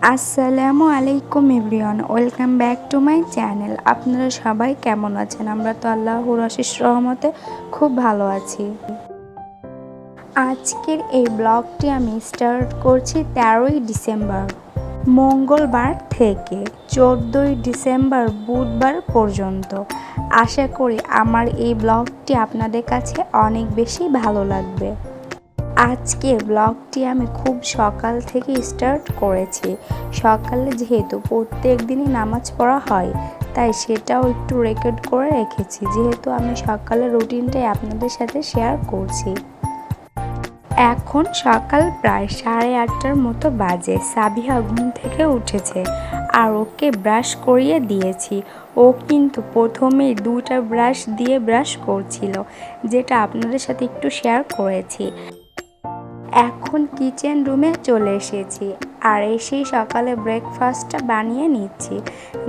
আসসালামু আলাইকুম everyone, welcome back to my channel. আপনারা সবাই কেমন আছেন? আমরা তো আল্লাহর অশেষ রহমতে খুব ভালো আছি। আজকের এই ব্লগটি আমি স্টার্ট করছি 13ই ডিসেম্বর মঙ্গলবার থেকে 14ই ডিসেম্বর বুধবার পর্যন্ত। আশা করি আমার এই ব্লগটি আপনাদের কাছে অনেক বেশি ভালো লাগবে। আজকের ব্লগটি আমি খুব সকাল থেকে স্টার্ট করেছি। সকালে যেহেতু প্রত্যেক দিনই নামাজ পড়া হয়, তাই সেটাও একটু রেকর্ড করে রেখেছি, যেহেতু আমি সকালের রুটিনটাই আপনাদের সাথে শেয়ার করছি। এখন সকাল প্রায় 8:30টার মতো বাজে। সাবিহা ঘুম থেকে উঠেছে আর ওকে ব্রাশ করিয়ে দিয়েছি। ও কিন্তু প্রথমেই 2টা ব্রাশ দিয়ে ব্রাশ করছিল, যেটা আপনাদের সাথে একটু শেয়ার করেছি। এখন কিচেন রুমে চলে এসেছি আর এসেই সকালে ব্রেকফাস্টটা বানিয়ে নিচ্ছি,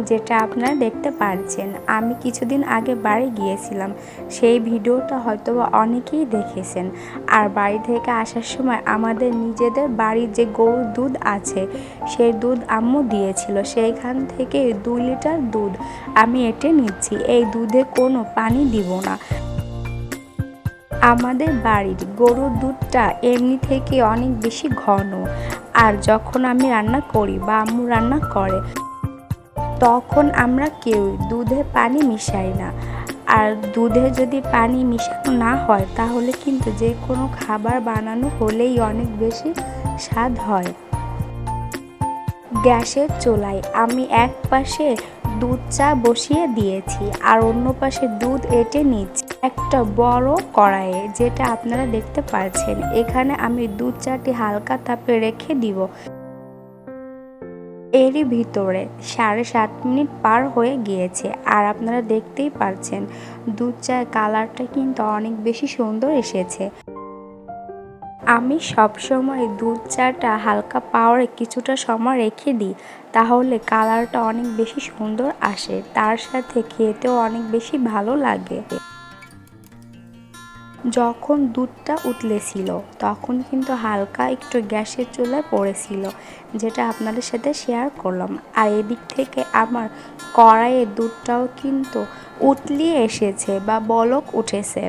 যেটা আপনারা দেখতে পাচ্ছেন। আমি কিছুদিন আগে বাড়ি গিয়েছিলাম, সেই ভিডিওটা হয়তো অনেকেই দেখেছেন। আর বাড়ি থেকে আসার সময় আমাদের নিজেদের বাড়ির যে গরুর দুধ আছে, সেই দুধ আম্মু দিয়েছিল। সেইখান থেকে 2 লিটার দুধ আমি এঁটে নিচ্ছি। এই দুধে কোনো পানি দিব না। আমাদের বাড়ির গরুর দুধটা এমনি থেকে অনেক বেশি ঘন, আর যখন আমি রান্না করি বা আম্মু রান্না করে, তখন আমরা কেউ দুধে পানি মিশাই না। আর দুধে যদি পানি মিশানো না হয়, তাহলে কিন্তু যে কোনো খাবার বানানো হলেই অনেক বেশি স্বাদ হয়। গ্যাসের চুলায় আমি এক পাশে দুধ চা বসিয়ে দিয়েছি আর অন্য পাশে দুধ এঁটে নিচ্ছি একটা বড় কড়াইয়ে, যেটা আপনারা দেখতে পাচ্ছেন। এখানে আমি দুধ চাটি হালকা তাপে রেখে দিব। এরই ভিতরে 7.5 মিনিট পার হয়ে গিয়েছে আর আপনারা দেখতেই পাচ্ছেন দুধ চায়ের কালারটা কিন্তু অনেক বেশি সুন্দর এসেছে। আমি সবসময় দুধ চাটা হালকা পাওয়ারে কিছুটা সময় রেখে দিই, তাহলে কালারটা অনেক বেশি সুন্দর আসে, তার সাথে খেতেও অনেক বেশি ভালো লাগে। যখন দুধটা উতলেছিল, তখন কিন্তু হালকা একটু গ্যাসের চুলায় পড়েছিল, যেটা আপনাদের সাথে শেয়ার করলাম। আর এদিক থেকে আমার কড়াইয়ের দুধটাও কিন্তু উতলিয়ে এসেছে বা বলক উঠেছে।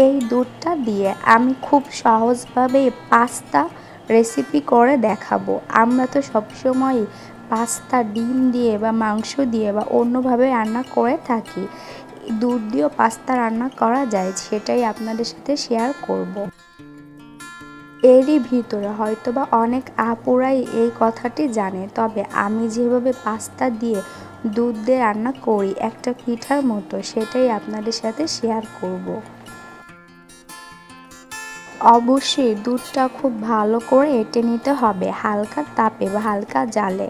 এই দুধটা দিয়ে আমি খুব সহজভাবে পাস্তা রেসিপি করে দেখাবো। আমরা তো সবসময় পাস্তা ডিম দিয়ে বা মাংস দিয়ে বা অন্যভাবে রান্না করে থাকি। দুধ দিয়েও পাস্তা রান্না করা যায়, সেটাই আপনাদের সাথে শেয়ার করব। এরই ভিতরে হয়তোবা অনেক আপুরাই এই কথাটি জানে, তবে আমি যেভাবে পাস্তা দিয়ে দুধ দিয়ে রান্না করি একটা পিঠার মতো, সেটাই আপনাদের সাথে শেয়ার করব। অবশ্যই দুধটা খুব ভালো করে এঁটে নিতে হবে হালকা তাপে বা হালকা জালে।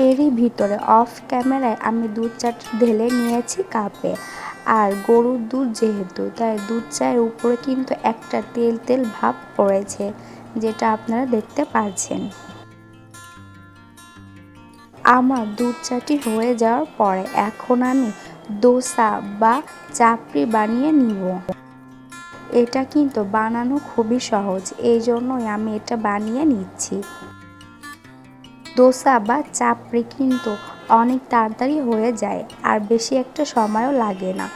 এরই ভিতরে অফ ক্যামেরায় আমি দুধ চাটা ঢেলে নিয়েছি কাপে। আর গরুর দুধ যেহেতু, তাই দুধ চায়ের উপরে কিন্তু একটা তেল তেল ভাব পড়েছে, যেটা আপনারা দেখতে পাচ্ছেন। আমার দুধ চাটি হয়ে যাওয়ার পরে এখন আমি দোসা বা চাপড়ি বানিয়ে নিব। এটা কিন্তু বানানো খুবই সহজ, এই জন্যই আমি এটা বানিয়ে নিচ্ছি। দোসা বা চাপড়ি কিন্তু অনেক তাড়াতাড়ি হয়ে যায় আর বেশি একটা সময়ও লাগে না।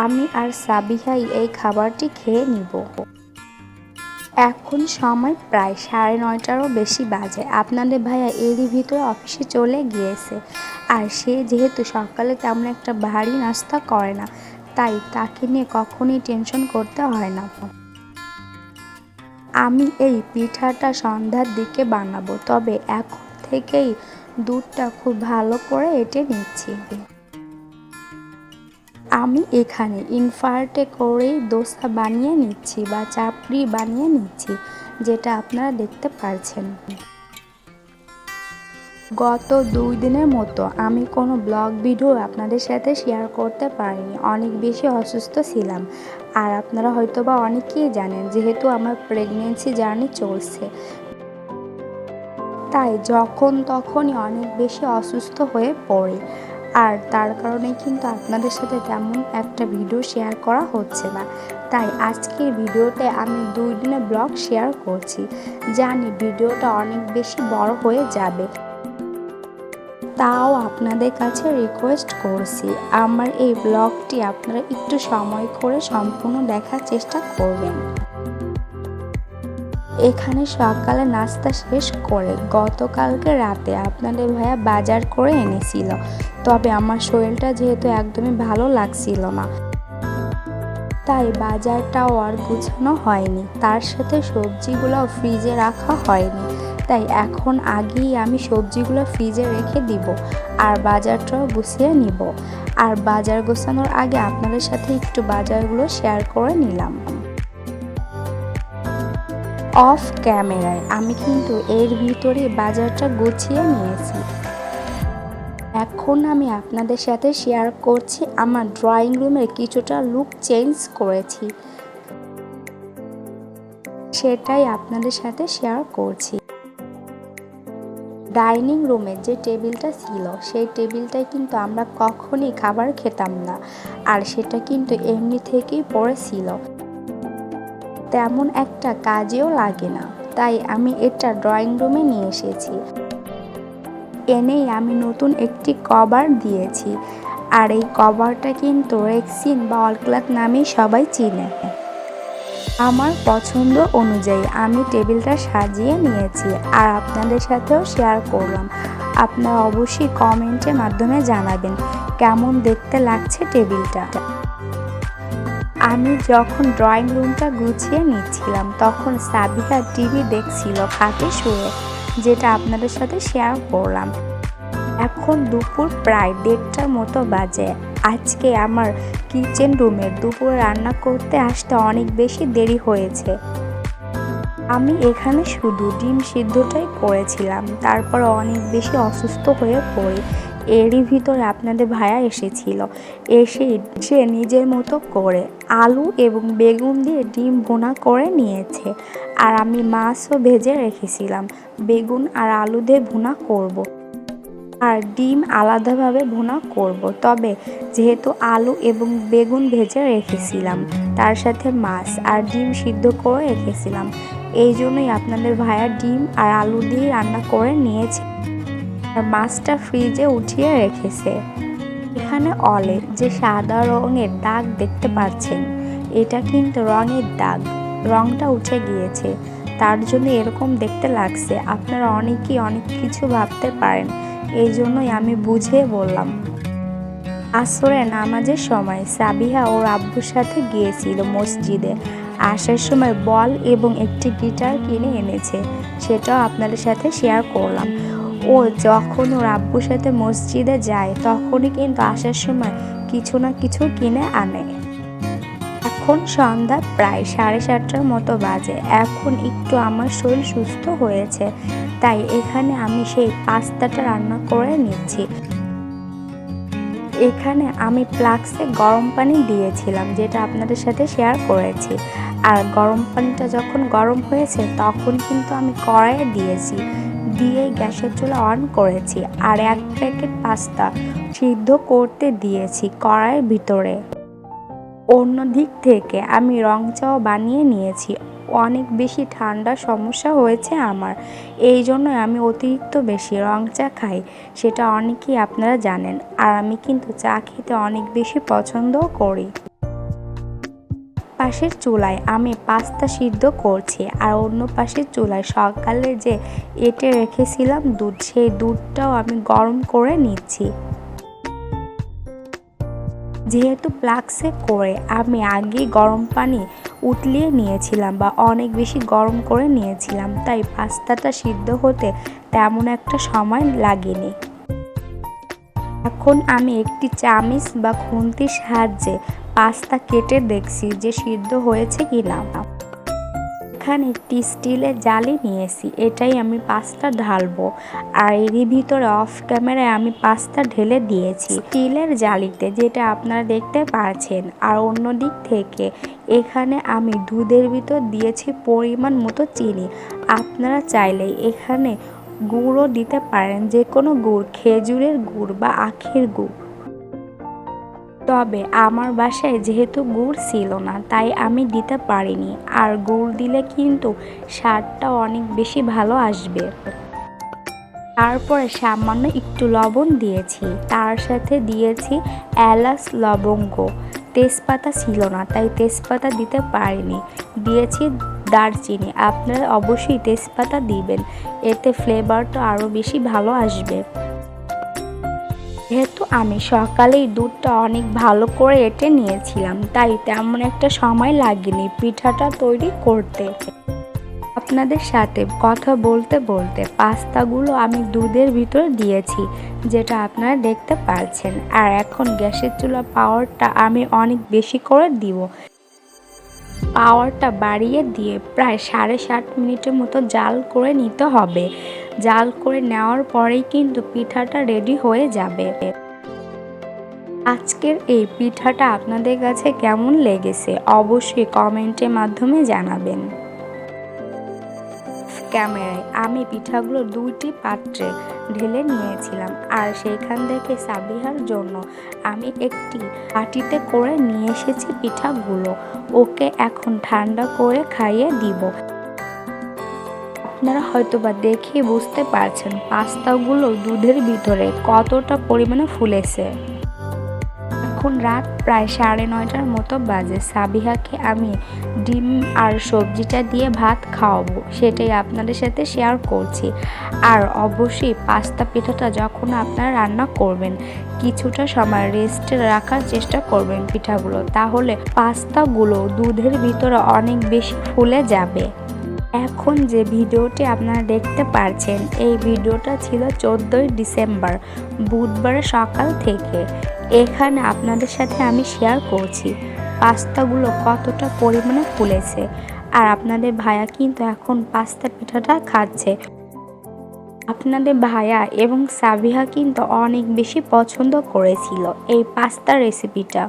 আমি আর সাবিহাই এই খাবারটি খেয়ে নিব। এখন সময় প্রায় 9:30টারও বেশি বাজে। আপনাদের ভাইয়া এরই ভিতরে অফিসে চলে গিয়েছে। আর সে যেহেতু সকালে তেমন একটা ভারী নাস্তা করে না, তাই তাকে নিয়ে কখনোই টেনশন করতে হয় না। আমি এই পিঠাটা সন্ধ্যার দিকে বানাবো, তবে এখন থেকেই দুধটা খুব ভালো করে এঁটে নিচ্ছি। আমি এখানে ইনফ্রাস্টে করেই দোসা বানিয়ে নিচ্ছি বা চাপড়ি বানিয়ে নিচ্ছি, যেটা আপনারা দেখতে পাচ্ছেন। গত 2 দিনের মতো আমি কোনো ব্লগ ভিডিও আপনাদের সাথে শেয়ার করতে পারিনি, অনেক বেশি অসুস্থ ছিলাম। আর আপনারা হয়তোবা অনেকেই জানেন, যেহেতু আমার প্রেগনেন্সি জার্নি চলছে, তাই যখন তখনই অনেক বেশি অসুস্থ হয়ে পড়ি। আর তার কারণেই কিন্তু আপনাদের সাথে তেমন একটা ভিডিও শেয়ার করা হচ্ছে না। তাই আজকের ভিডিওতে আমি 2 দিনের ব্লগ শেয়ার করছি। জানি ভিডিওটা অনেক বেশি বড় হয়ে যাবে, তাও আপনাদের কাছে রিকোয়েস্ট করছি আমার এই ব্লগটি আপনারা একটু সময় করে সম্পূর্ণ দেখার চেষ্টা করবেন। এখানে সকালে নাস্তা শেষ করে গতকালকে রাতে আপনাদের ভাইয়া বাজার করে এনেছিল, তবে আমার শরীরটা যেহেতু একদমই ভালো লাগছিল না, তাই বাজারটাও আর গুছানো হয়নি। তার সাথে সবজিগুলো ফ্রিজে রাখা হয়নি, তাই এখন আগেই আমি সবজিগুলো ফ্রিজে রেখে দিব আর বাজারটাও গুছিয়ে নিব। আর বাজার গোছানোর আগে আপনাদের সাথে একটু বাজারগুলো শেয়ার করে নিলাম। অফ ক্যামেরায় আমি কিন্তু এর ভিতরে বাজারটা গুছিয়ে নিয়েছি। এখন আমি আপনাদের সাথে শেয়ার করছি আমার ড্রয়িং রুমের কিছুটা লুক চেঞ্জ করেছি, সেটাই আপনাদের সাথে শেয়ার করছি। ডাইনিং রুমে যে টেবিলটা ছিল সেই টেবিলটায় কিন্তু আমরা কখনই খাবার খেতাম না, আর সেটা কিন্তু এমনি থেকেই পড়েছিল, তেমন একটা কাজেও লাগে না। তাই আমি এটা ড্রয়িং রুমে নিয়ে এসেছি। এনেই আমি নতুন একটি কভার দিয়েছি, আর এই কভারটা কিন্তু রেক্সিন বা অলক্লাথ নামেই সবাই চিনে। আমার পছন্দ অনুযায়ী আমি টেবিলটা সাজিয়ে নিয়েছি আর আপনাদের সাথেও শেয়ার করলাম। আপনারা অবশ্যই কমেন্টের মাধ্যমে জানাবেন কেমন দেখতে লাগছে টেবিলটা। আমি যখন ড্রয়িং রুমটা গুছিয়ে নিচ্ছিলাম তখন সাবিহা টিভি দেখছিল খাটে শুয়ে, যেটা আপনাদের সাথে শেয়ার করলাম। এখন দুপুর প্রায় 1:30টার মতো বাজে। আজকে আমার কিচেন রুমে দুপুরে রান্না করতে আসতে অনেক বেশি দেরি হয়েছে। আমি এখানে শুধু ডিম সিদ্ধটাই করেছিলাম, তারপর অনেক বেশি অসুস্থ হয়ে পড়ি। এরই ভিতরে আপনাদের ভাইয়া এসেছিল, এসে সে নিজের মতো করে আলু এবং বেগুন দিয়ে ডিম ভুনা করে নিয়েছে। আর আমি মাছও ভেজে রেখেছিলাম, বেগুন আর আলু দিয়ে ভুনা করব। আর ডিম আলাদাভাবে ভুনা করব, তবে যেহেতু আলু এবং বেগুন ভেজে রেখেছিলাম, তার সাথে মাছ আর ডিম সিদ্ধ করে রেখেছিলাম, এই জন্যই আপনাদের ভাইয়া ডিম আর আলু দিয়ে রান্না করে নিয়েছে আর মাছটা ফ্রিজে উঠিয়ে রেখেছে। এখানে অলে যে সাদা রঙের দাগ দেখতে পাচ্ছেন, এটা কিন্তু রঙের দাগ, রঙটা উঠে গিয়েছে, তার জন্য এরকম দেখতে লাগছে। আপনারা অনেকেই অনেক কিছু ভাবতে পারেন, এই জন্যই আমি বুঝিয়ে বললাম। আসরে নামাজের সময় সাবিহা ওর আব্বুর সাথে গিয়েছিল মসজিদে। আসার সময় বল এবং একটি গিটার কিনে এনেছে, সেটাও আপনাদের সাথে শেয়ার করলাম। ও যখন ওর আব্বুর সাথে মসজিদে যায় তখনই কিন্তু আসার সময় কিছু না কিছু কিনে আনে। এখন সন্ধ্যা প্রায় 7:30টার মতো বাজে। এখন একটু আমার শরীর সুস্থ হয়েছে, তাই এখানে আমি সেই পাস্তাটা রান্না করে নিচ্ছি। এখানে আমি ফ্লাক্সে গরম পানি দিয়েছিলাম, যেটা আপনাদের সাথে শেয়ার করেছি। আর গরম পানিটা যখন গরম হয়েছে তখন কিন্তু আমি কড়াইয়ে দিয়েছি, দিয়ে গ্যাসের চুলা অন করেছি আর 1 প্যাকেট পাস্তা সিদ্ধ করতে দিয়েছি কড়াইয়ের ভিতরে। অন্য দিক থেকে আমি রং চাও বানিয়ে নিয়েছি। অনেক বেশি ঠান্ডার সমস্যা হয়েছে আমার, এই জন্য আমি অতিরিক্ত বেশি রং চা খাই, সেটা অনেকেই আপনারা জানেন। আর আমি কিন্তু চা খেতে অনেক বেশি পছন্দও করি। পাশের চুলায় আমি পাস্তা সিদ্ধ করছি আর অন্য পাশের চুলায় সকালে যে এঁটে রেখেছিলাম দুধ, সেই দুধটাও আমি গরম করে নিচ্ছি। যেহেতু ফ্লাক্সে করে আমি আগে গরম পানি উতলিয়ে নিয়েছিলাম বা অনেক বেশি গরম করে নিয়েছিলাম, তাই পাস্তাটা সিদ্ধ হতে তেমন একটা সময় লাগেনি। এখন আমি একটি চামিচ বা খুন্তির সাহায্যে পাস্তা কেটে দেখছি যে সিদ্ধ হয়েছে কিনা। এখানে একটি স্টিলের জালি নিয়েছি, এটাই আমি পাস্তা ঢালবো। আর এরই ভিতরে অফ ক্যামেরায় আমি পাস্তা ঢেলে দিয়েছি স্টিলের জালিতে, যেটা আপনারা দেখতে পাচ্ছেন। আর অন্য দিক থেকে এখানে আমি দুধের ভিতর দিয়েছি পরিমাণ মতো চিনি। আপনারা চাইলে এখানে গুড়ও দিতে পারেন, যে কোনো গুড়, খেজুরের গুড় বা আখের গুড়। তবে আমার বাসায় যেহেতু গুড় ছিল না তাই আমি দিতে পারিনি, আর গুড় দিলে কিন্তু স্বাদটা অনেক বেশি ভালো আসবে। তারপরে সামান্য একটু লবণ দিয়েছি, তার সাথে দিয়েছি এলাচ, লবঙ্গ। তেজপাতা ছিল না তাই তেজপাতা দিতে পারিনি, দিয়েছি দারচিনি। আপনারা অবশ্যই তেজপাতা দিবেন, এতে ফ্লেভারটা আরও বেশি ভালো আসবে। যেহেতু আমি সকালেই দুধটা অনেক ভালো করে এঁটে নিয়েছিলাম তাই তেমন একটা সময় লাগেনি পিঠাটা তৈরি করতে। আপনাদের সাথে কথা বলতে বলতে পাস্তাগুলো আমি দুধের ভিতরে দিয়েছি, যেটা আপনারা দেখতে পাচ্ছেন। আর এখন গ্যাসের চুলা পাওয়ারটা আমি অনেক বেশি করে দিব। পাওয়ারটা বাড়িয়ে দিয়ে প্রায় 7.5 মিনিটের মতো জাল করে নিতে হবে। জাল করে নেওয়ার পরেই কিন্তু পিঠাটা রেডি হয়ে যাবে। আজকের এই পিঠাটা আপনাদের কাছে কেমন লেগেছে অবশ্যই কমেন্টের মাধ্যমে জানাবেন। ক্যামেরায় আমি পিঠাগুলো 2টি পাত্রে ঢেলে নিয়েছিলাম, আর সেইখান থেকে সাবিহার জন্য আমি একটি বাটিতে করে নিয়ে এসেছি পিঠাগুলো। ওকে এখন ঠান্ডা করে খাইয়ে দিব। আপনারা হয়তোবা দেখে বুঝতে পারছেন পাস্তাগুলো দুধের ভিতরে কতটা পরিমাণে ফুলেছে। এখন রাত প্রায় 9:30টার মতো বাজে। সাবিহাকে আমি ডিম আর সবজিটা দিয়ে ভাত খাওয়াবো, সেটাই আপনাদের সাথে শেয়ার করছি। আর অবশ্যই পাস্তা পিঠাটা যখন আপনারা রান্না করবেন কিছুটা সময় রেস্টে রাখার চেষ্টা করবেন পিঠাগুলো, তাহলে পাস্তাগুলো দুধের ভিতরে অনেক বেশি ফুলে যাবে। এখন যে ভিডিওটি আপনারা দেখতে পাচ্ছেন এই ভিডিওটা ছিল 14ই ডিসেম্বর বুধবার সকাল থেকে। এখানে আপনাদের সাথে আমি শেয়ার করছি পাস্তাগুলো কতটা পরিমাণে ফুলেছে। আর আপনাদের ভাইয়া কিন্তু এখন পাস্তা পিঠাটা খাচ্ছে। আপনাদের ভাইয়া এবং সাবিহা কিন্তু অনেক বেশি পছন্দ করেছিল এই পাস্তা রেসিপিটা।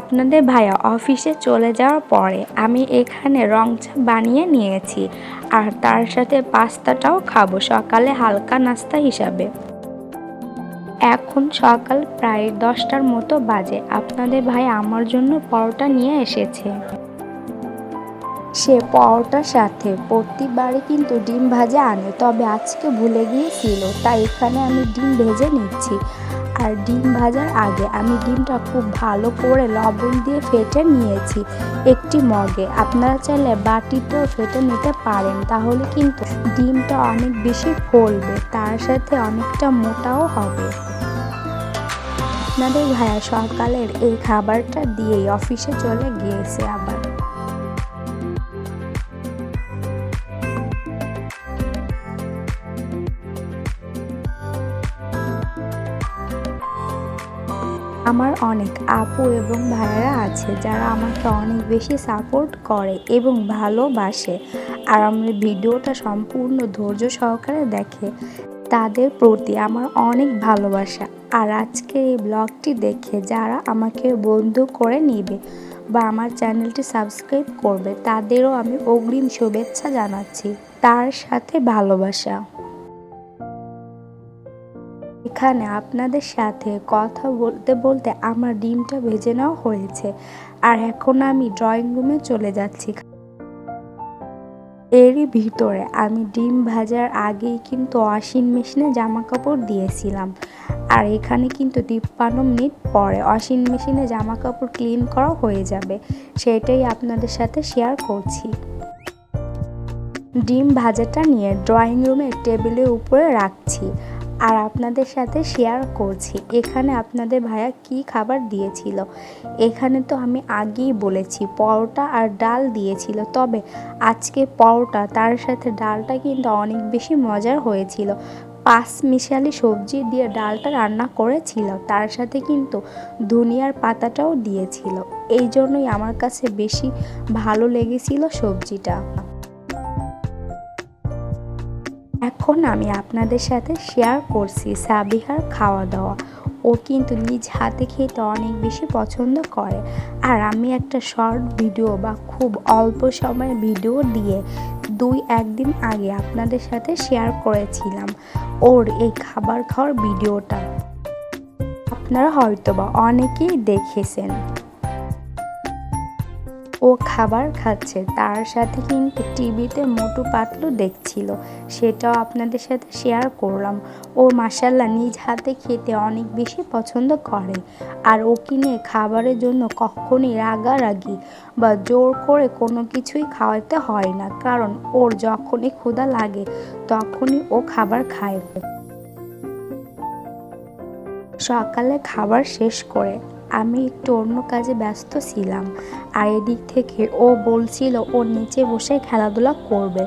আপনাদের ভাইয়া অফিসে চলে যাওয়ার পরে আমি এখানে রং চা বানিয়ে নিয়েছি, আর তার সাথে পাস্তাটাও খাবো সকালে হালকা নাস্তা হিসাবে। এখন সকাল প্রায় 10টার মতো বাজে। আপনাদের ভাই আমার জন্য পরোটা নিয়ে এসেছে। সে পরোটার সাথে প্রতিবারই কিন্তু ডিম ভাজা আনে, তবে আজকে ভুলে গিয়েছিল তাই এখানে আমি ডিম ভেজে নিচ্ছি। আর ডিম ভাজার আগে আমি ডিমটা খুব ভালো করে লবণ দিয়ে ফেটে নিয়েছি একটি মগে। আপনারা চাইলে বাটিতেও ফেটে নিতে পারেন, তাহলে কিন্তু ডিমটা অনেক বেশি ফলবে, তার সাথে অনেকটা মোটাও হবে। আপনাদের ভাইয়া সকালের এই খাবারটা দিয়েই অফিসে চলে গিয়েছে আবার। আমার অনেক আপু এবং ভাইয়েরা আছে যারা আমাকে অনেক বেশি সাপোর্ট করে এবং ভালোবাসে, আর আমার ভিডিওটা সম্পূর্ণ ধৈর্য সহকারে দেখে। তাদের প্রতি আমার অনেক ভালোবাসা। আর আজকে এই ব্লগটি দেখে যারা আমাকে বন্ধু করে নেবে বা আমার চ্যানেলটি সাবস্ক্রাইব করবে তাদেরও আমি অগ্রিম শুভেচ্ছা জানাচ্ছি, তার সাথে ভালোবাসা। এখানে আপনাদের সাথে কথা বলতে বলতে আমার ডিমটা ভেজে নেওয়া হয়েছে, আর এখন আমি ড্রয়িং রুমে চলে যাচ্ছি। এরই ভিতরে আমি ডিম ভাজার আগেই কিন্তু ওয়াশিং মেশিনে জামা কাপড় দিয়েছিলাম, আর এখানে কিন্তু 53 মিনিট পরে ওয়াশিং মেশিনে জামা কাপড় ক্লিন করা হয়ে যাবে, সেটাই আপনাদের সাথে শেয়ার করছি। ডিম ভাজাটা নিয়ে ড্রয়িং রুমের টেবিলের উপরে রাখছি আর আপনাদের সাথে শেয়ার করছি এখানে আপনাদের ভাইয়া কি খাবার দিয়েছিল। এখানে তো আমি আগেই বলেছি পরোটা আর ডাল দিয়েছিল, তবে আজকে পরোটা তার সাথে ডালটা কিন্তু অনেক বেশি মজার হয়েছিল। 5 মিশালি সবজি দিয়ে ডালটা রান্না করেছিল, তার সাথে কিন্তু ধনিয়ার পাতাটাও দিয়েছিল, এই জন্যই আমার কাছে বেশি ভালো লেগেছিল সবজিটা। এখন আমি আপনাদের সাথে শেয়ার করছি সাবিহার খাওয়া দাওয়া। ও কিন্তু নিজ হাতে খেতে অনেক বেশি পছন্দ করে, আর আমি একটা শর্ট ভিডিও বা খুব অল্প সময়ের ভিডিও দিয়ে 2-1 দিন আগে আপনাদের সাথে শেয়ার করেছিলাম ওর এই খাবার খাওয়ার ভিডিওটা। আপনারা হয়তোবা অনেকেই দেখেছেন। ও খাবার খাচ্ছে, তার সাথে কিন্তু টিভিতে মোটু পাতলু দেখছিল, সেটাও আপনাদের সাথে শেয়ার করলাম। ও মাশাআল্লাহ নিজ হাতে খেতে অনেক বেশি পছন্দ করে, আর ওকে নিয়ে খাবারের জন্য কখনই রাগারাগি বা জোর করে কোনো কিছুই খাওয়াতে হয় না, কারণ ওর যখনই ক্ষুধা লাগে তখনই ও খাবার খায়। সকালে খাবার শেষ করে আমি একটু অন্য কাজে ব্যস্ত ছিলাম, আর এদিক থেকে ও বলছিল ও নিচে বসে খেলাধুলা করবে,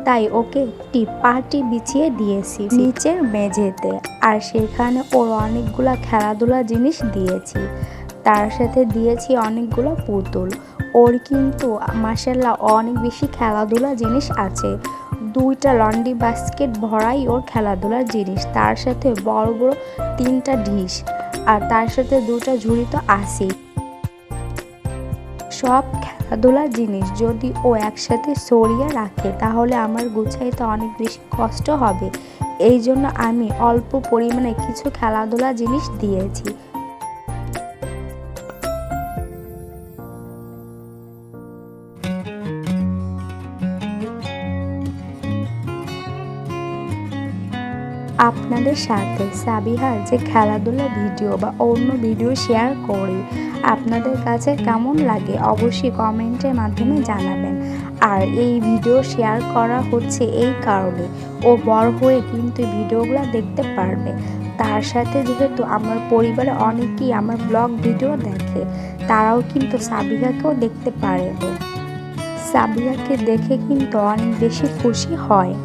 তাই ওকে একটি পাটি বিছিয়ে দিয়েছি নিচের মেঝেতে, আর সেখানে ওর অনেকগুলা খেলাধুলা জিনিস দিয়েছি, তার সাথে দিয়েছি অনেকগুলো পুতুল। ওর কিন্তু মাশাআল্লাহ অনেক বেশি খেলাধুলা জিনিস আছে, 2টা লন্ড্রি বাস্কেট ভরাই ওর খেলাধুলার জিনিস, তার সাথে বড় বড় 3টা ডিশ, আর তার সাথে 2টা ঝুড়ি তো আছেই। সব খেলাধুলার জিনিস যদি ও একসাথে সরিয়ে রাখে তাহলে আমার গুছাইতে অনেক বেশি কষ্ট হবে, এই জন্য আমি অল্প পরিমাণে কিছু খেলাধুলা জিনিস দিয়েছি। আপনাদের সাথে সাবিহার যে খেলাধুলা ভিডিও বা অন্য ভিডিও শেয়ার করি, আপনাদের কাছে কেমন লাগে অবশ্যই কমেন্টের মাধ্যমে জানাবেন। আর এই ভিডিও শেয়ার করা হচ্ছে এই কারণে, ও বড় হয়ে কিন্তু ভিডিওগুলো দেখতে পারবে। তার সাথে যেহেতু আমার পরিবারে অনেকেই আমার ব্লগ ভিডিও দেখে, তারাও কিন্তু সাবিহাকেও দেখতে পারে, সাবিহাকে দেখে কিন্তু অনেক বেশি খুশি হয়।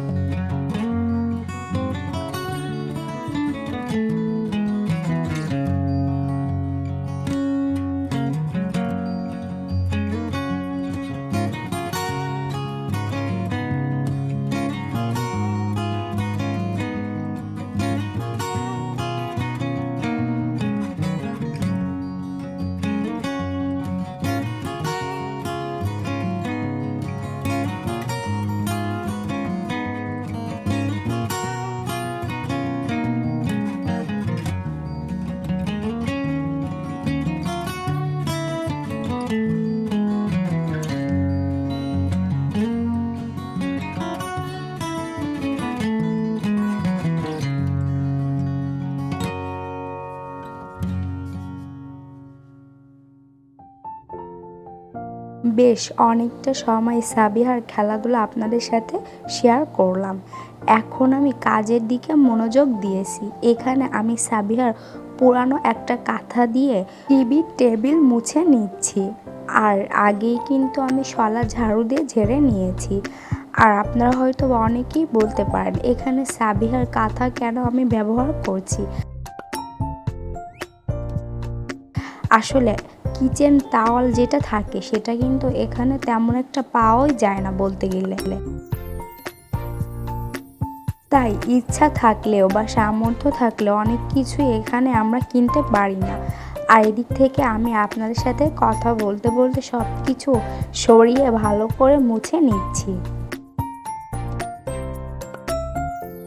বেশ অনেকটা সময় সাবিহার খেলাধুলা আপনাদের সাথে শেয়ার করলাম, এখন আমি কাজের দিকে মনোযোগ দিয়েছি। এখানে আমি সাবিহার পুরানো একটা কাঁথা দিয়ে টিভির টেবিল মুছে নিচ্ছি, আর আগেই কিন্তু আমি শলা ঝাড়ু দিয়ে ঝেড়ে নিয়েছি। আর আপনারা হয়তো অনেকেই বলতে পারেন এখানে সাবিহার কাঁথা কেন আমি ব্যবহার করছি। আসলে কিচেন টাওয়াল যেটা থাকে সেটা কিন্তু এখানে তেমন একটা পাওয়াই যায় না বলতে গেলে, তাই ইচ্ছা থাকলেও বা সামর্থ্য থাকলেও অনেক কিছুই এখানে আমরা কিনতে পারি না। আর এদিক থেকে আমি আপনাদের সাথে কথা বলতে বলতে সব কিছু সরিয়ে ভালো করে মুছে নিচ্ছি।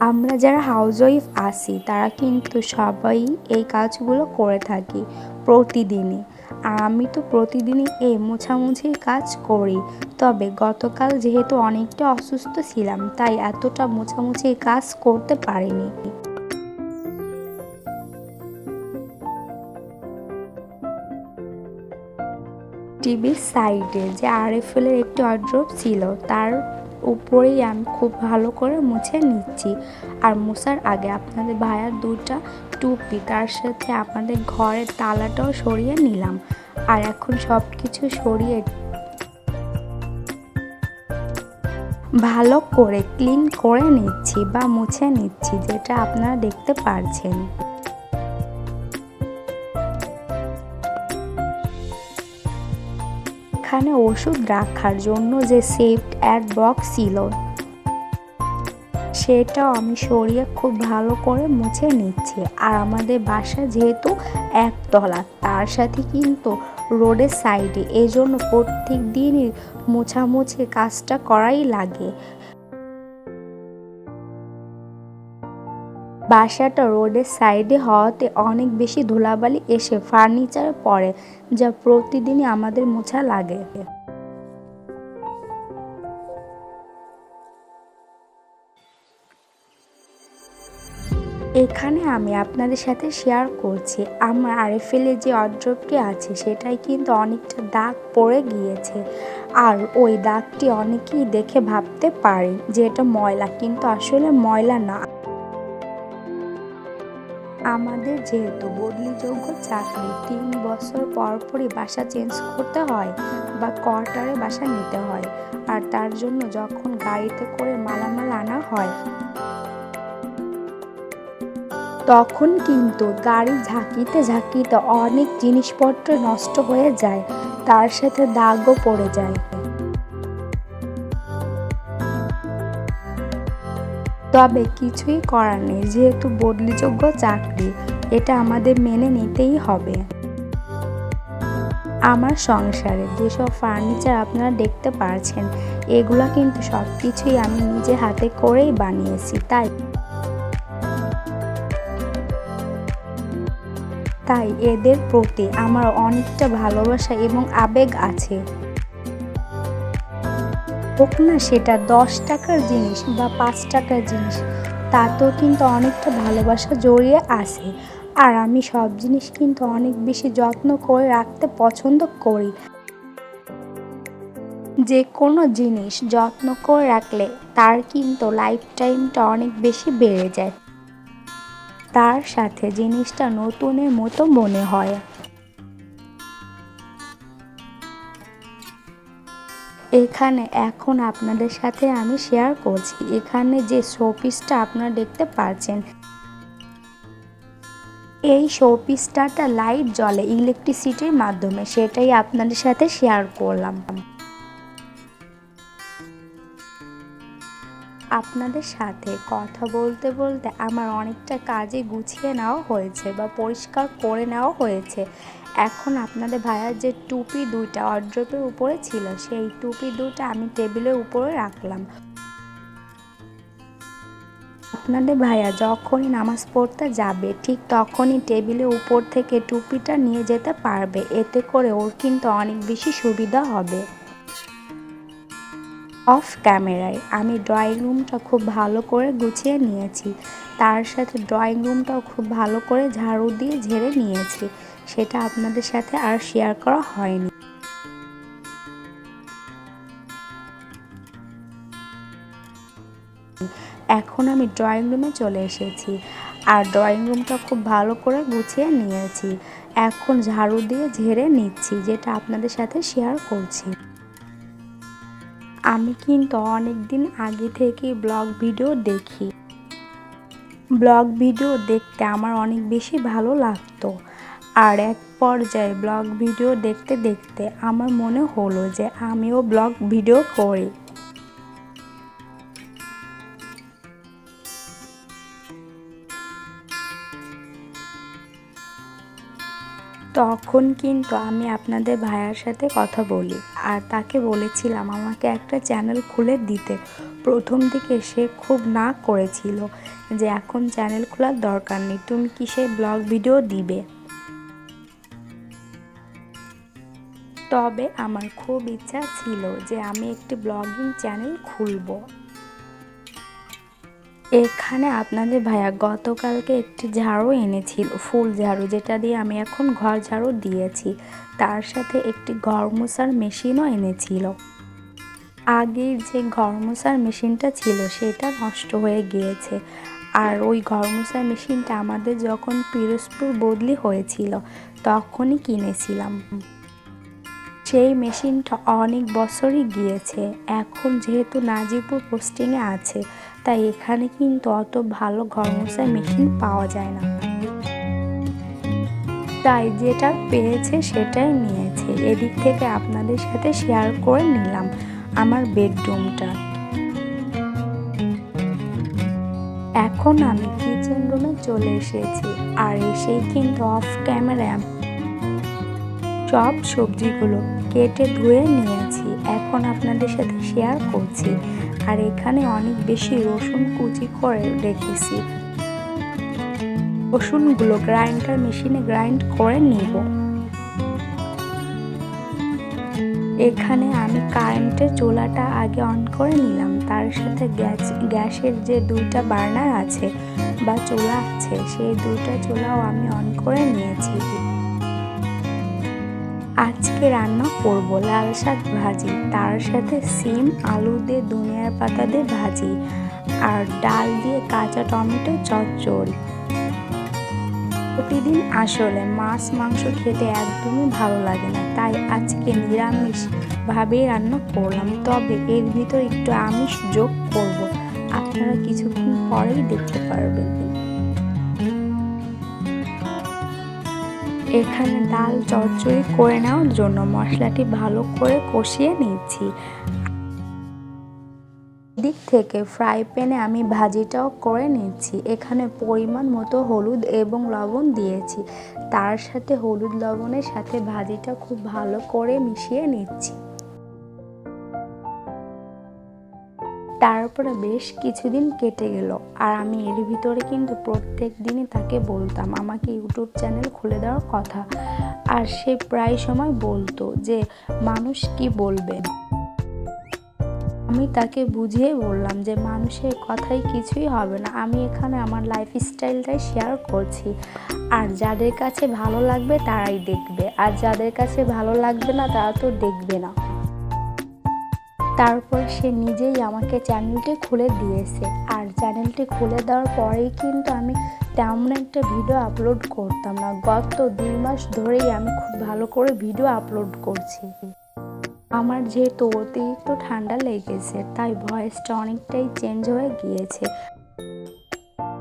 আমরা যারা হাউসওয়াইফ আছি তারা কিন্তু সবাই এই কাজগুলো করে থাকি প্রতিদিনই, আর আমি তো প্রতিদিনই এই মোছামুছির কাজ করি। তবে গতকাল যেহেতু অনেকটা অসুস্থ ছিলাম তাই এতটা মোছামুছির কাজ করতে পারিনি। টিভির সাইডে যে আরএফএলের একটি ওয়ার্ড্রোব ছিল তার উপরেই আমি খুব ভালো করে মুছে নিচ্ছি। আর মোছার আগে আপনাদের ভাইয়ার 2টা টুপি, তার সাথে আপনাদের ঘরের তালাটাও সরিয়ে নিলাম। আর এখন সব কিছু সরিয়ে ভালো করে ক্লিন করে নিচ্ছি বা মুছে নিচ্ছি, যেটা আপনারা দেখতে পারছেন। এখানে ওষুধ রাখার জন্য যে সেফট অ্যাড বক্স ছিল সেটাও আমি সরিয়ে খুব ভালো করে মুছে নিচ্ছি। আর আমাদের বাসা যেহেতু একতলা, তার সাথে কিন্তু রোডের সাইডে, এই জন্য প্রত্যেক দিনই মোছামুছি কাজটা করাই লাগে। বাসাটা রোডের সাইডে হওয়াতে অনেক বেশি ধুলাবালি এসে ফার্নিচারে পড়ে, যা প্রতিদিনই আমাদের মোছা লাগে। এখানে আমি আপনাদের সাথে শেয়ার করছি আমার আরএফএলের যে ওয়ারড্রোবটি আছে সেটাই কিন্তু অনেকটা দাগ পড়ে গিয়েছে। আর ওই দাগটি অনেকেই দেখে ভাবতে পারে যে এটা ময়লা, কিন্তু আসলে ময়লা না। আমাদের যেহেতু বদলিযোগ্য চাকরি, 3 বছর পর পরই বাসা চেঞ্জ করতে হয় বা কোয়ার্টারে বাসা নিতে হয়, আর তার জন্য যখন গাড়িতে করে মালামাল আনা হয় তখন কিন্তু গাড়ি ঝাঁকিতে ঝাঁকিতে অনেক জিনিসপত্র নষ্ট হয়ে যায়, তার সাথে দাগও পড়ে যায়। তবে কিছুই করার নেই, যেহেতু বদলিযোগ্য চাকরি, এটা আমাদের মেনে নিতেই হবে। আমার সংসারে যেসব ফার্নিচার আপনারা দেখতে পাচ্ছেন এগুলা কিন্তু সব কিছুই আমি নিজে হাতে করেই বানিয়েছি। তাই এদের প্রতি আমার অনেকটা ভালোবাসা এবং আবেগ আছে। হোক না সেটা 10 টাকার জিনিস বা 5 টাকার জিনিস, তাতেও কিন্তু অনেকটা ভালোবাসা জড়িয়ে আছে। আর আমি সব জিনিস কিন্তু অনেক বেশি যত্ন করে রাখতে পছন্দ করি। যে কোনো জিনিস যত্ন করে রাখলে তার কিন্তু লাইফ টাইমটা অনেক বেশি বেড়ে যায়, তার সাথে জিনিসটা নতুনের মতো মনে হয়। এখানে এখন আপনাদের সাথে আমি শেয়ার করছি, এখানে যে শোপিসটা আপনারা দেখতে পাচ্ছেন এই শোপিসটাতে লাইট জ্বলে ইলেকট্রিসিটির মাধ্যমে, সেটাই আপনাদের সাথে শেয়ার করলাম। আপনাদের সাথে কথা বলতে বলতে আমার অনেকটা কাজে গুছিয়ে নেওয়া হয়েছে বা পরিষ্কার করে নেওয়া হয়েছে। এখন আপনাদের ভাইয়ার যে টুপি দুইটা ওয়ারড্রোবের উপরে ছিল সেই টুপি দুটো আমি টেবিলের উপরে রাখলাম। আপনাদের ভাইয়া যখনই নামাজ পড়তে যাবে ঠিক তখনই টেবিলের উপর থেকে টুপিটা নিয়ে যেতে পারবে, এতে করে ওর কিন্তু অনেক বেশি সুবিধা হবে। অফ ক্যামেরায় আমি ড্রয়িং রুমটা খুব ভালো করে গুছিয়ে নিয়েছি, তার সাথে ড্রয়িং রুমটাও খুব ভালো করে ঝাড়ু দিয়ে ঝেড়ে নিয়েছি, সেটা আপনাদের সাথে আর শেয়ার করা হয়নি। এখন আমি ড্রয়িং রুমে চলে এসেছি আর ড্রয়িং রুমটা খুব ভালো করে গুছিয়ে নিয়েছি। এখন ঝাড়ু দিয়ে ঝেড়ে নিচ্ছি, যেটা আপনাদের সাথে শেয়ার করছি। আমি কিন্তু অনেক দিন আগে থেকেই ব্লগ ভিডিও দেখি। ব্লগ ভিডিও দেখতে আমার অনেক বেশি ভালো লাগতো। আর এক পর্যায়ে ব্লগ ভিডিও দেখতে দেখতে আমার মনে হলো যে আমিও ব্লগ ভিডিও করি। তখন কিন্তু আমি আপনাদের ভাইয়ার সাথে কথা বলি আর তাকে বলেছিলাম আমাকে একটা চ্যানেল খুলে দিতে। প্রথম দিকে সে খুব না করেছিল যে এখন চ্যানেল খোলার দরকার নেই, তুমি কিসে ব্লগ ভিডিও দিবে। তবে আমার খুব ইচ্ছা ছিল যে আমি একটি ব্লগিং চ্যানেল খুলব। এখানে আপনাদের ভাইয়া গতকালকে একটি ঝাড়ু এনেছিল, ফুল ঝাড়ু, যেটা দিয়ে আমি এখন ঘর ঝাড়ু দিয়েছি। তার সাথে একটি ঘর মোছার মেশিনও এনেছিল। আগের যে ঘর মোছার মেশিনটা ছিল সেটা নষ্ট হয়ে গিয়েছে, আর ওই ঘর মোছার মেশিনটা আমাদের যখন পিরোজপুর বদলি হয়েছিল তখনই কিনেছিলাম। সেই মেশিনটা অনেক বছরই গিয়েছে। এখন যেহেতু নাজিপুর পোস্টিংয়ে আছে তাই এখানে কিন্তু অত ভালো ঘর মোছার মেশিন পাওয়া যায় না, তাই যেটা পেয়েছে সেটাই নিয়েছে। এদিক থেকে আপনাদের সাথে শেয়ার করে নিলাম আমার বেডরুমটা। এখন আমি কিচেন রুমে চলে এসেছি আর এসেই কিন্তু অফ ক্যামেরায় সব সবজিগুলো কেটে ধুয়ে নিয়েছি, এখন আপনাদের সাথে শেয়ার করছি। আর এখানে অনেক বেশি রসুন কুচি করে রেখেছি। রসুনগুলো গ্রাইন্ডার মেশিনে গ্রাইন্ড করে নিব। এখানে আমি কারেন্টের চুলাটা আগে অন করে নিলাম, তার সাথে গ্যাসের যে দুইটা বার্নার আছে বা চুলা আছে সেই দুইটা চুলাও আমি অন করে নিয়েছি। আজকে রান্না করব লাল শাক ভাজি, তার সাথে সিম আলু দিয়ে ধনিয়ার পাতা দিয়ে ভাজি আর ডাল দিয়ে কাঁচা টমেটো চচ্চড়ি। প্রতিদিন আসলে মাছ মাংস খেতে একদমই ভালো লাগে না, তাই আজকে নিরামিষ ভাবেই রান্না করলাম, তবে এর ভিতর একটু আমিষ যোগ করব, আপনারা কিছুক্ষণ পরেই দেখতে পারবেন। এখানে ডাল চচ্চড়ি করে নেওয়ার জন্য মশলাটি ভালো করে কষিয়ে নিচ্ছি। দিক থেকে ফ্রাই প্যানে আমি ভাজিটাও করে নিচ্ছি। এখানে পরিমাণ মতো হলুদ এবং লবণ দিয়েছি, তার সাথে হলুদ লবণের সাথে ভাজিটা খুব ভালো করে মিশিয়ে নিচ্ছি। তারপরে বেশ কিছুদিন কেটে গেল, আর আমি এর ভিতরে কিন্তু প্রত্যেক দিনই তাকে বলতাম আমাকে ইউটিউব চ্যানেল খুলে দেওয়ার কথা, আর সে প্রায় সময় বলতো যে মানুষ কি বলবে। আমি তাকে বুঝিয়ে বললাম যে মানুষের কথাই কিছুই হবে না, আমি এখানে আমার লাইফস্টাইলটাই শেয়ার করছি, আর যাদের কাছে ভালো লাগবে তারাই দেখবে, আর যাদের কাছে ভালো লাগবে না তারা তো দেখবে না। তারপর সে নিজেই আমাকে চ্যানেলটি খুলে দিয়েছে, আর চ্যানেলটি খুলে দেওয়ার পরেই কিন্তু আমি তেমন একটা ভিডিও আপলোড করতাম না। গত 2 মাস ধরেই আমি খুব ভালো করে ভিডিও আপলোড করছি। আমার যেহেতু অতিরিক্ত ঠান্ডা লেগেছে তাই ভয়েসটা অনেকটাই চেঞ্জ হয়ে গিয়েছে,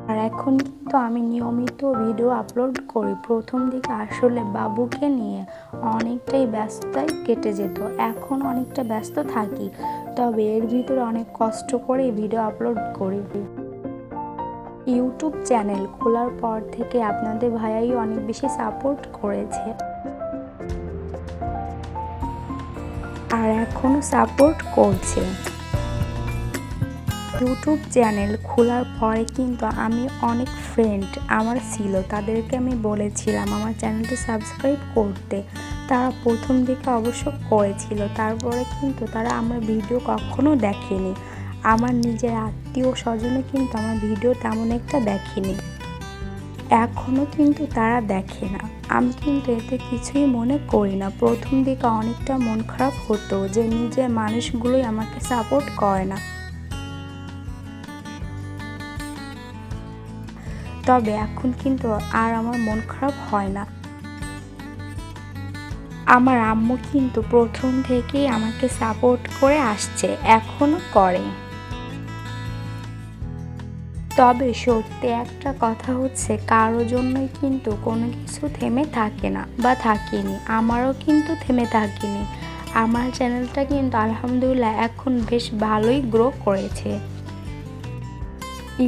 আর এখন কিন্তু আমি নিয়মিত ভিডিও আপলোড করি। প্রথম দিকে আসলে বাবুকে নিয়ে অনেকটাই ব্যস্ততায় কেটে যেত, এখন অনেকটা ব্যস্ত থাকি, তবে এর ভিতরে অনেক কষ্ট করে ভিডিও আপলোড করি। ইউটিউব চ্যানেল খোলার পর থেকে আপনাদের ভাইয়াই অনেক বেশি সাপোর্ট করেছে, আর এখনও সাপোর্ট করছে। ইউটিউব চ্যানেল খোলার পরে কিন্তু আমি অনেক ফ্রেন্ড আমার ছিল, তাদেরকে আমি বলেছিলাম আমার চ্যানেলটি সাবস্ক্রাইব করতে, তারা প্রথম দিকে অবশ্য করেছিল, তারপরে কিন্তু তারা আমার ভিডিও কখনো দেখেনি। আমার নিজের আত্মীয় স্বজনে কিন্তু আমার ভিডিও তেমন একটা দেখেনি, এখনও কিন্তু তারা দেখে না। আমি কিন্তু এতে কিছুই মনে করি না। প্রথম দিকে অনেকটা মন খারাপ হতো যে নিজের মানুষগুলোই আমাকে সাপোর্ট করে না, তবে এখন কিন্তু আর আমার মন খারাপ হয় না। আমার আম্মু কিন্তু প্রথম থেকেই আমাকে সাপোর্ট করে আসছে, এখনো করে। তবে সত্যি একটা কথা হচ্ছে, কারো জন্যই কিন্তু কোনো কিছু থেমে থাকে না বা থাকেনি, আমারও কিন্তু থেমে থাকেনি। আমার চ্যানেলটা কিন্তু আলহামদুলিল্লাহ এখন বেশ ভালোই গ্রো করেছে।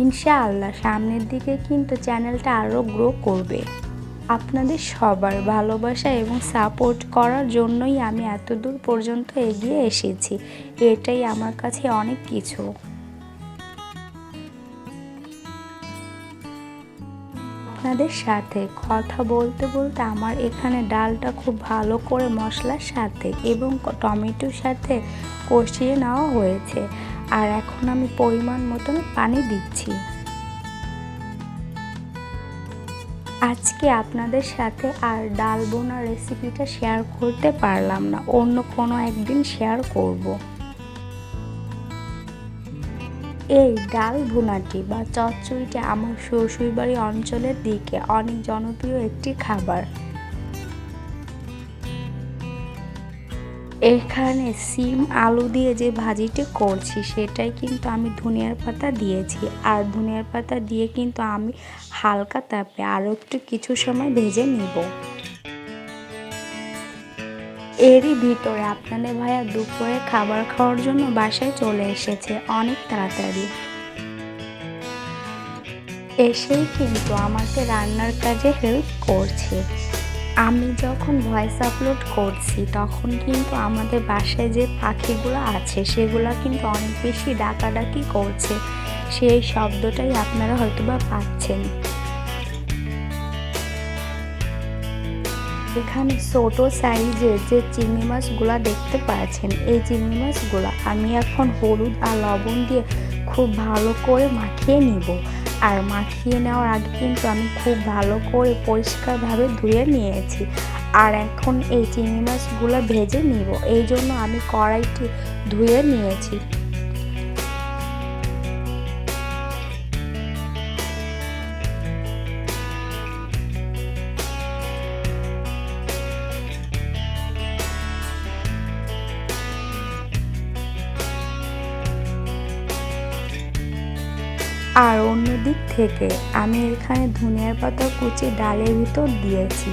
ইনশাআল্লাহ সামনের দিকে কিন্তু চ্যানেলটা আরও গ্রো করবে। আপনাদের সবার ভালোবাসা এবং সাপোর্ট করার জন্যই আমি এতদূর পর্যন্ত এগিয়ে এসেছি, এটাই আমার কাছে অনেক কিছু। আপনাদের সাথে কথা বলতে বলতে আমার এখানে ডালটা খুব ভালো করে মশলার সাথে এবং টমেটোর সাথে কষিয়ে নেওয়া হয়েছে, আর এখন আমি পরিমাণ মতন পানি দিচ্ছি। আজকে আপনাদের সাথে আর ডাল বোনার রেসিপিটা শেয়ার করতে পারলাম না, অন্য কোনো একদিন শেয়ার করব। এই ডাল ভুনাটি বা চচ্চড়িটা আমার শ্বশুরবাড়ি অঞ্চলের দিকে অনেক জনপ্রিয় একটি খাবার। এখানে সিম আলু দিয়ে যে ভাজিটি করছি সেটাই কিন্তু আমি ধনিয়ার পাতা দিয়েছি, আর ধনিয়ার পাতা দিয়ে কিন্তু আমি হালকা তাপে আরও একটু কিছু সময় ভেজে নিব। এরই ভিতরে আপনাদের ভাইয়া দুপুরে খাবার খাওয়ার জন্য বাসায় চলে এসেছে অনেক তাড়াতাড়ি। এসেই কিন্তু আমাকে রান্নার কাজে হেল্প করছে। আমি যখন ভয়েস আপলোড করছি তখন কিন্তু আমাদের বাসায় যে পাখিগুলো আছে সেগুলো কিন্তু অনেক বেশি ডাকাডাকি করছে, সেই শব্দটাই আপনারা হয়তোবা পাচ্ছেন। এখানে ছোট সাইজের যে চিংড়ি মাছগুলা দেখতে পাচ্ছেন, এই চিংড়ি মাছগুলা আমি এখন হলুদ আর লবণ দিয়ে খুব ভালো করে মাখিয়ে নিব। আর মাখিয়ে নেওয়ার আগে কিন্তু আমি খুব ভালো করে পরিষ্কারভাবে ধুয়ে নিয়েছি। আর এখন এই চিংড়ি মাছগুলো ভেজে নিব, এই জন্য আমি কড়াইটি ধুয়ে নিয়েছি। আর অন্য দিক থেকে আমি এখানে ধনিয়ার পাতা কুচি ডালের ভিতর দিয়েছি।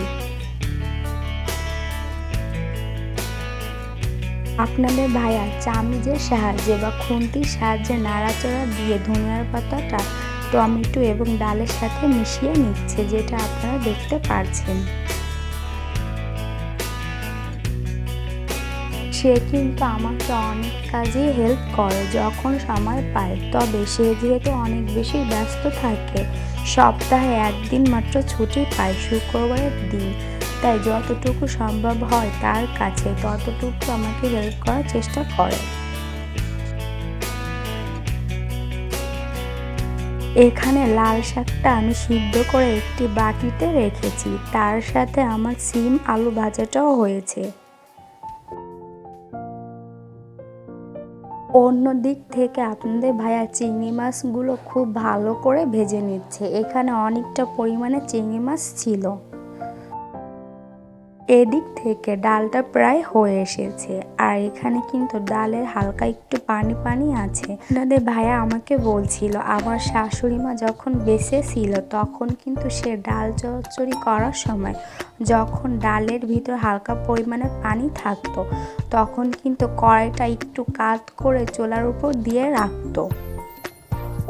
আপনাদের ভাইয়া চামচের সাহায্যে বা খুন্তির সাহায্যে নাড়াচাড়া দিয়ে ধনিয়ার পাতাটা টমেটো এবং ডালের সাথে মিশিয়ে নিচ্ছে, যেটা আপনারা দেখতে পাচ্ছেন। সে কিন্তু আমাকে অনেক কাজেই হেল্প করে যখন সময় পায়। তবে সে যেহেতু অনেক বেশি ব্যস্ত থাকে, সপ্তাহে একদিন মাত্র ছুটি পায়, শুক্রবারের দিন, তাই যতটুকু সম্ভব হয় তার কাছে ততটুকু আমাকে হেল্প করার চেষ্টা করে। এখানে লাল শাকটা আমি সিদ্ধ করে একটি বাটিতে রেখেছি, তার সাথে আমার সিম আলু ভাজাটাও হয়েছে। অন্য দিক থেকে আপনাদের ভাইয়া চিংড়ি মাছগুলো খুব ভালো করে ভেজে নিচ্ছে। এখানে অনেকটা পরিমাণে চিংড়ি মাছ ছিল। এদিক থেকে ডালটা প্রায় হয়ে এসেছে, আর এখানে কিন্তু ডালের হালকা একটু পানি পানি আছে। আপনাদের ভাইয়া আমাকে বলছিল আমার শাশুড়ি মা যখন বেঁচে ছিল তখন কিন্তু সে ডাল চচ্চড়ি করার সময় যখন ডালের ভিতর হালকা পরিমাণে পানি থাকতো, তখন কিন্তু কড়াইটা একটু কাত করে চুলার উপর দিয়ে রাখতো।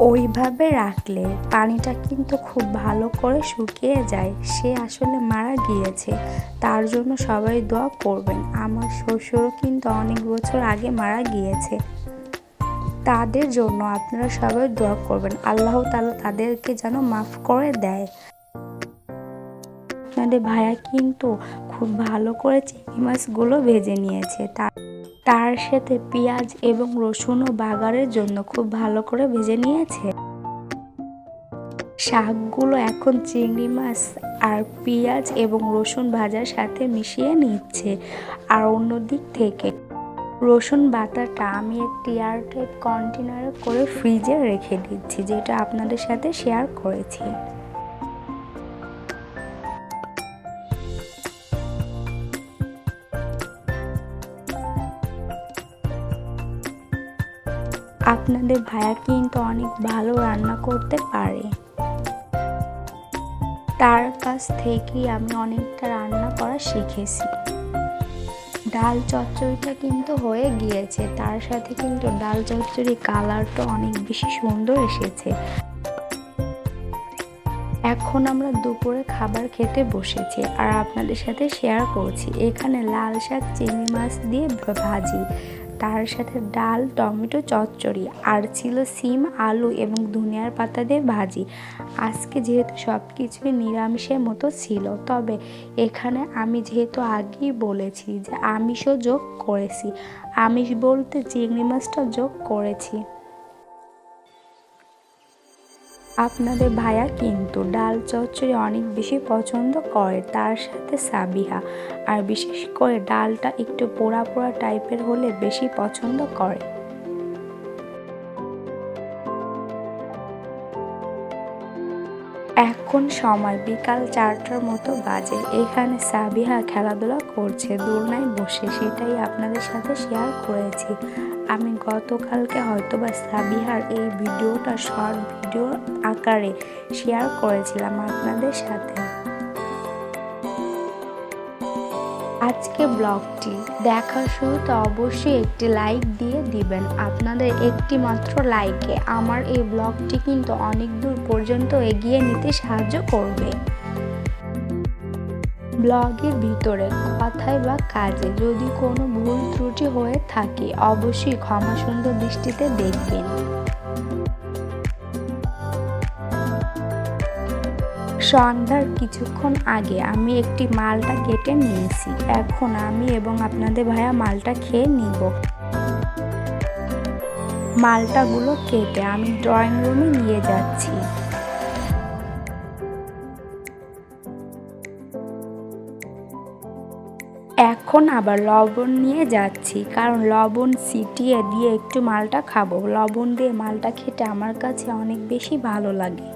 ওইভাবে রাখলে পানিটা কিন্তু খুব ভালো করে শুকিয়ে যায়। সে আসলে মারা গিয়েছে, তার জন্য সবাই দোয়া করবেন। আমার শ্বশুরও কিন্তু অনেক বছর আগে মারা গিয়েছে, তাদের জন্য আপনারা সবাই দোয়া করবেন, আল্লাহ তাআলা তাদেরকে যেন মাফ করে দেয়। আপনাদের ভাইয়া কিন্তু খুব ভালো করে চিংড়ি মাছগুলো ভেজে নিয়েছে, তার সাথে পেঁয়াজ এবং রসুনও বাগারের জন্য খুব ভালো করে ভেজে নিয়েছে। শাকগুলো এখন চিংড়ি মাছ আর পেঁয়াজ এবং রসুন ভাজার সাথে মিশিয়ে নিচ্ছে। আর অন্য দিক থেকে রসুন বাটাটা আমি একটি এয়ারটাইট কন্টেনারে করে ফ্রিজে রেখে দিচ্ছি, যেটা আপনাদের সাথে শেয়ার করেছি। আপনাদের ভাইয়া কিন্তু অনেক ভালো রান্না করতে পারে, তার কাছ থেকেই আমি অনেকটা রান্না করা শিখেছি। ডাল চচ্চড়িটা কিন্তু হয়ে গিয়েছে, তার সাথে কিন্তু ডাল চচ্চড়ি কালারটা অনেক বেশি সুন্দর এসেছে। এখন আমরা দুপুরে খাবার খেতে বসেছি, আর আপনাদের সাথে শেয়ার করছি। এখানে লাল শাক চিংড়ি মাছ দিয়ে ভাজি, তার সাথে ডাল টমেটো চচ্চড়ি, আর ছিল সিম আলু এবং ধনিয়ার পাতা দিয়ে ভাজি। আজকে যেহেতু সব কিছুই নিরামিষের মতো ছিল, তবে এখানে আমি যেহেতু আগেই বলেছি যে আমিষও যোগ করেছি, আমিষ বলতে চিংড়ি মাছটা যোগ করেছি। আপনাদের ভাইয়া কিন্তু ডাল চচ্চড়ি অনেক বেশি পছন্দ করে, তার সাথে সাবিহা, আর বিশেষ করে ডালটা একটু পোড়া পোড়া টাইপের হলে বেশি পছন্দ করে। এখন সময় বিকাল 4টার মতো বাজে। এখানে সাবিহা খেলাধুলা করছে দোলনায় বসে, সেটাই আপনাদের সাথে শেয়ার করেছি। আমি গতকালকে হয়তোবা সাবিহার এই ভিডিওটা শর্ট ভিডিও আকারে শেয়ার করেছিলাম আপনাদের সাথে। আজকে ব্লগটি দেখার শুরুতে অবশ্যই একটি লাইক দিয়ে দিবেন। আপনাদের একটি মাত্র লাইকে আমার এই ব্লগটি কিন্তু অনেক দূর পর্যন্ত এগিয়ে নিতে সাহায্য করবে। ব্লগের ভিতরে কথায় বা কাজে যদি কোনো ভুল ত্রুটি হয়ে থাকে অবশ্যই ক্ষমা সুন্দর দৃষ্টিতে দেখবেন। সন্ধ্যার কিছুক্ষণ আগে আমি একটি মালটা কেটে নিয়েছি। এখন আমি এবং আপনাদের ভাইয়া মালটা খেয়ে নিব। মালটাগুলো কেটে আমি ড্রয়িং রুমে নিয়ে যাচ্ছি। এখন আবার লবণ নিয়ে যাচ্ছি, কারণ লবণ ছিটিয়ে দিয়ে একটু মালটা খাবো। লবণ দিয়ে মালটা খেতে আমার কাছে অনেক বেশি ভালো লাগে।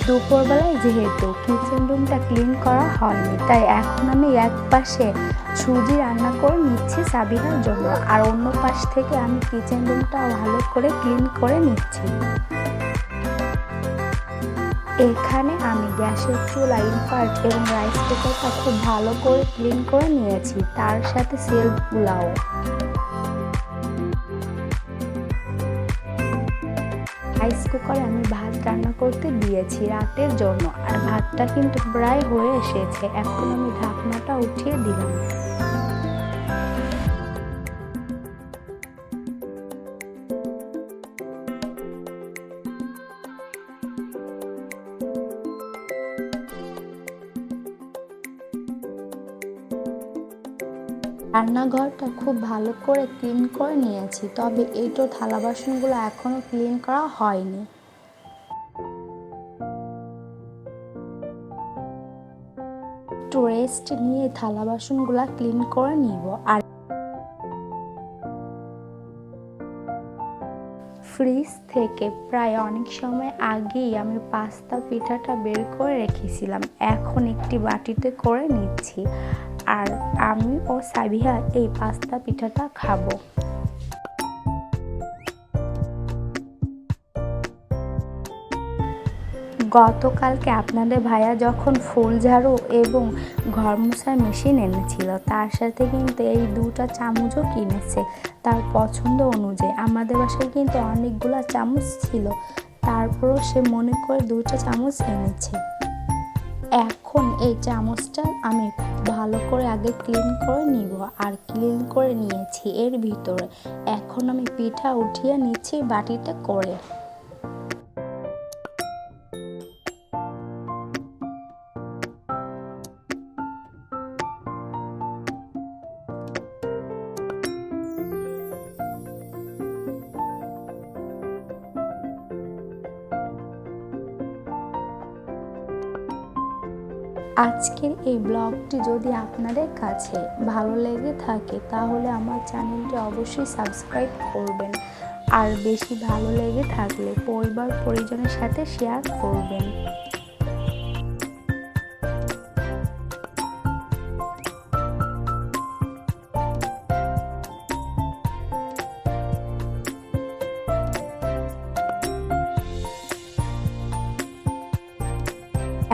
দুপুরবেলায় যেহেতু কিচেন রুমটা ক্লিন করা হয়নি, তাই এখন আমি এক পাশে সুজি রান্না করে নিচ্ছি সাবিহার জন্য, আর অন্য পাশ থেকে আমি কিচেন রুমটা ভালো করে ক্লিন করে নিচ্ছি। এখানে আমি গ্যাসের চুলা, ইনভার্ট এবং রাইস কুকারটা খুব ভালো করে ক্লিন করে নিয়েছি, তার সাথে সেলফগুলাও। রাইস কুকারে আমি ভাত রান্না করতে দিয়েছি রাতের জন্য, আর ভাতটা কিন্তু প্রায় হয়ে এসেছে। এখন আমি ঢাকনাটা উঠিয়ে দিলাম। রান্নাঘরটা খুব ভালো করে ক্লিন করে নিয়েছি, তবে এইটো থালা বাসনগুলো এখনো ক্লিন করা হয়নি। একটু রেস্ট নিয়ে থালা বাসনগুলো ক্লিন করে নিব। আর ফ্রিজ থেকে প্রায় অনেক সময় আগেই আমি পাস্তা পিঠাটা বের করে রেখেছিলাম, এখন একটি বাটিতে করে নিচ্ছি। আর আমি ও সাবিহা এই পাস্তা পিঠাটা খাবো। গতকালকে আপনাদের ভাইয়া যখন ফুল ঝাড়ু এবং ঘর মোছার মেশিন এনেছিল, তার সাথে কিন্তু এই 2টা চামচও কিনেছে তার পছন্দ অনুযায়ী। আমাদের বাসায় কিন্তু অনেকগুলা চামচ ছিল, তারপরও সে মনে করে 2টা চামচ এনেছে। এখন এই চামচটা আমি ভালো করে আগে ক্লিন করে নিব, আর ক্লিন করে নিয়েছি এর ভিতরে। এখন আমি পিঠা উঠিয়ে নিচ্ছি বাটিতে করে। আজকের এই ব্লগটি যদি আপনাদের কাছে ভালো লেগে থাকে, তাহলে আমার চ্যানেলটি অবশ্যই সাবস্ক্রাইব করবেন, আর বেশি ভালো লেগে থাকলে পরিবার পরিজনের সাথে শেয়ার করবেন।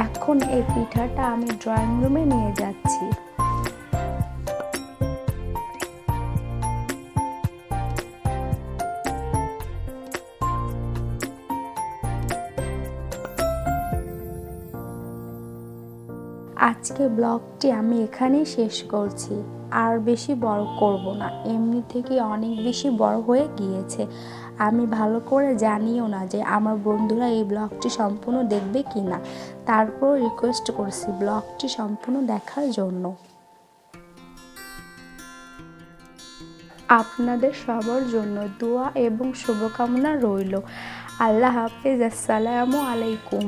এখন এই পিঠাটা আমি ড্রয়িং রুমে নিয়ে যাচ্ছি। আজকে ব্লগটি আমি এখানেই শেষ করছি, আর বেশি বড় করব না, এমনি থেকে অনেক বেশি বড় হয়ে গিয়েছে। আমি ভালো করে জানিও না যে আমার বন্ধুরা এই ব্লগটি সম্পূর্ণ দেখবে কি না, তারপর রিকোয়েস্ট করছি ব্লগটি সম্পূর্ণ দেখার জন্য। আপনাদের সবার জন্য দোয়া এবং শুভকামনা রইল। আল্লাহ হাফেজ। আসসালামু আলাইকুম।